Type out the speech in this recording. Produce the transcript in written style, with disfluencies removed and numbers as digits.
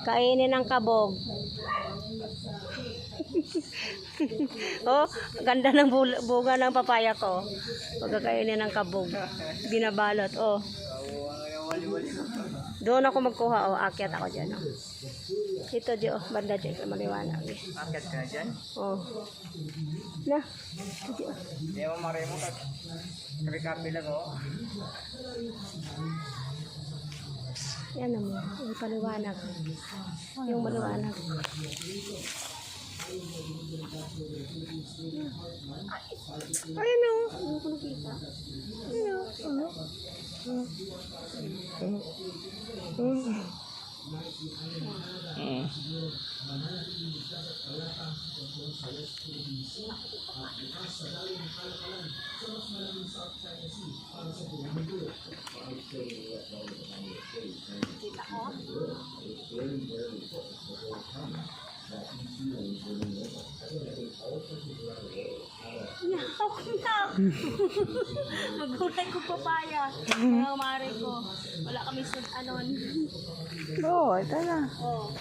Kainin ng kabog. Oh, ganda ng bunga ng papaya ko. Pagkakainin ng kabog. Binabalot, oh. Doon ako magkuha, oh. Akyat ako dyan, oh. Ito, di, oh. Banda dyan, maliwanag. Akyat ka dyan? Oh. Na. Ito, oh. Hindi mo maray mo. Kapi-kapi lang, oh. Yan naman. Yung paliwanag. Yung maliwanag. Ayun o. Ayun ko nakita. Ayun kita ko. Yaw na. Magulay ko papaya. Mga mare ko. Wala kami anon. Oo, ito na. Oh.